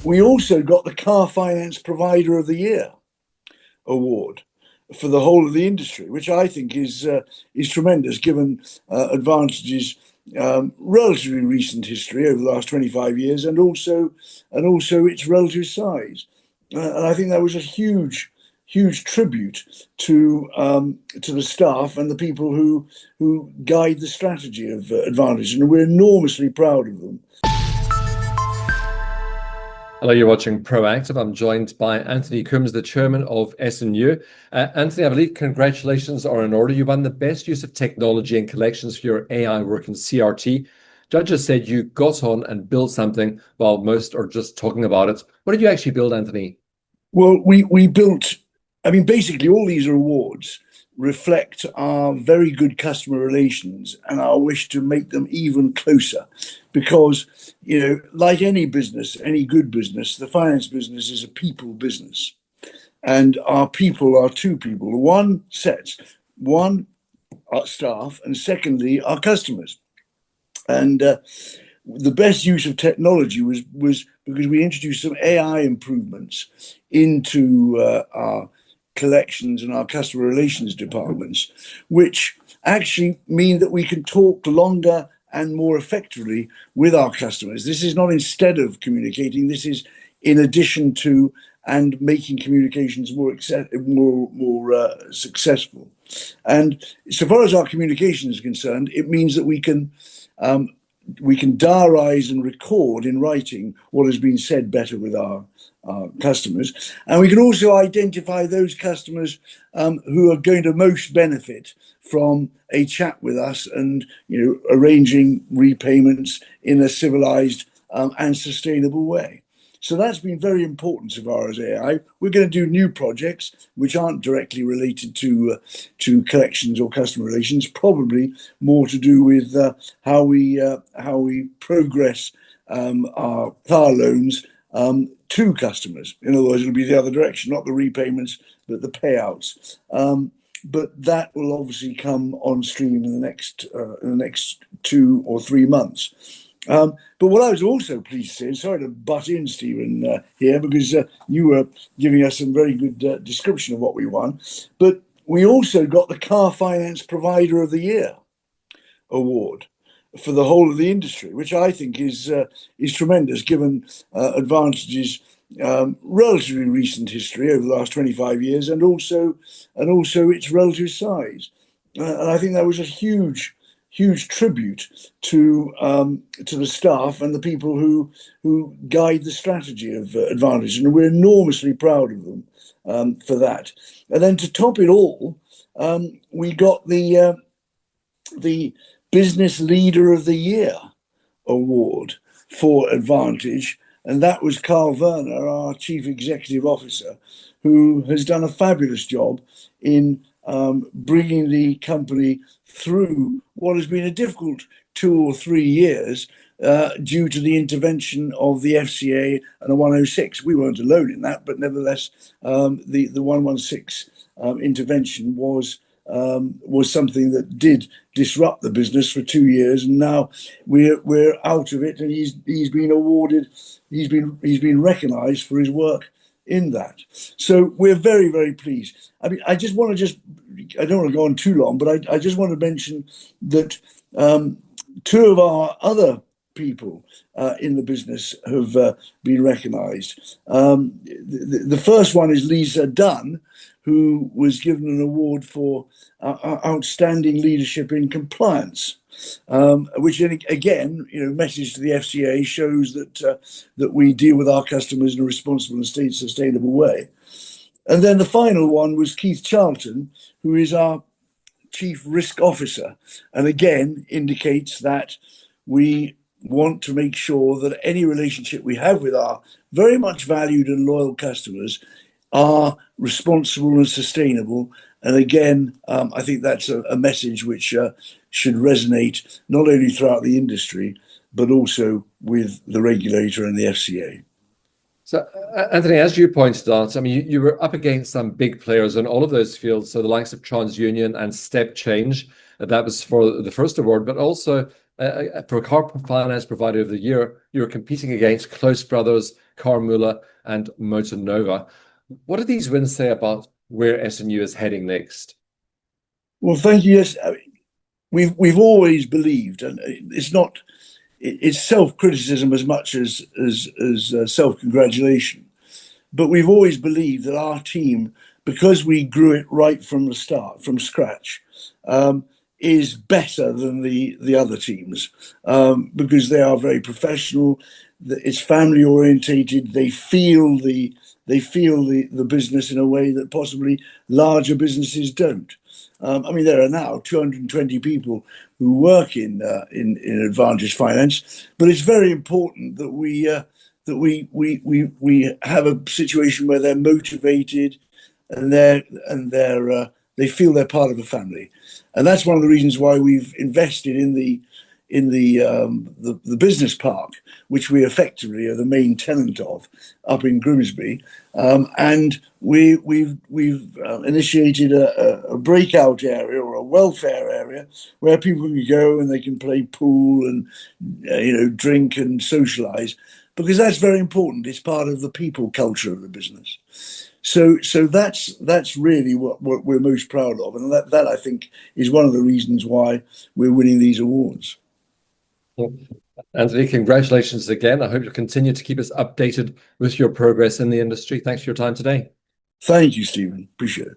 we also got the Car Finance Provider of the Year award for the whole of the industry, which I think is tremendous, given Advantage's relatively recent history over the last 25 years, and also its relative size. And I think that was a huge tribute to the staff and the people who guide the strategy of Advantage, and we're enormously proud of them. Hello, you're watching Proactive. I'm joined by Anthony Coombs, the chairman of S&U. Anthony, I believe congratulations are in order. You won the best use of technology and collections for your AI work in CRT. Judges said you got on and built something while most are just talking about it. What did you actually build, Anthony? Well, we built, basically all these awards reflect our very good customer relations and our wish to make them even closer. Because, like any business, any good business, the finance business is a people business. And our people are two people. One, our staff, and secondly, our customers. And the best use of technology was because we introduced some AI improvements into our collections and our customer relations departments, which actually mean that we can talk longer and more effectively with our customers. This is not instead of communicating, this is in addition to and making communications more successful. And so far as our communication is concerned, it means that we can diarise and record in writing what has been said better with our customers. And we can also identify those customers who are going to most benefit from a chat with us and arranging repayments in a civilized and sustainable way. So that's been very important so far as AI. We're going to do new projects which aren't directly related to collections or customer relations, probably more to do with how we progress our car loans to customers. In other words, it'll be the other direction, not the repayments, but the payouts. But that will obviously come on stream in the next 2 or 3 months. But what I was also pleased to say, and sorry to butt in, Stephen, here, because you were giving us some very good description of what we won, but we also got the Car Finance Provider of the Year award for the whole of the industry, which I think is tremendous, given Advantage's relatively recent history over the last 25 years, and also its relative size. And I think that was a huge tribute to the staff and the people who guide the strategy of Advantage, and we're enormously proud of them for that. And then to top it all, we got the Business Leader of the Year award for Advantage, and that was Karl Werner, our Chief Executive Officer, who has done a fabulous job in bringing the company through what has been a difficult 2 or 3 years due to the intervention of the FCA and the 106. We weren't alone in that, but nevertheless, the 116 intervention was something that did disrupt the business for 2 years, and now we're out of it, and he's been awarded, he's been recognised for his work in that. So we're very, very pleased. I don't want to go on too long, but I just want to mention that 2 of our other people in the business have been recognised. The first one is Lisa Dunn, who was given an award for outstanding leadership in compliance, which again, message to the FCA, shows that we deal with our customers in a responsible and sustainable way. And then the final one was Keith Charlton, who is our Chief Risk Officer, and again indicates that we want to make sure that any relationship we have with our very much valued and loyal customers are responsible and sustainable. And again, I think that's a message which should resonate not only throughout the industry, but also with the regulator and the FCA. So, Anthony, as you pointed out, you were up against some big players in all of those fields. So the likes of TransUnion and Step Change, that was for the first award, but also for Car Finance Provider of the Year, you were competing against Close Brothers Carmula, and Motonova. What do these wins say about where S&U is heading next? Well, thank you. Yes, we've always believed, and it's self-criticism as much as self-congratulation. But we've always believed that our team, because we grew it right from the start, from scratch, is better than the other teams, because they are very professional. It's family orientated. They feel the business in a way that possibly larger businesses don't. I mean, there are now 220 people who work in Advantage Finance, but it's very important that we have a situation where they're motivated and they feel they're part of a family, and that's one of the reasons why we've invested in the business park, which we effectively are the main tenant of up in Grimsby, and we've initiated a breakout area or a welfare area where people can go and they can play pool and drink and socialise, because that's very important. It's part of the people culture of the business. So that's really what we're most proud of, and that I think is one of the reasons why we're winning these awards. Well, Anthony, congratulations again. I hope you'll continue to keep us updated with your progress in the industry. Thanks for your time today. Thank you, Stephen. Appreciate it.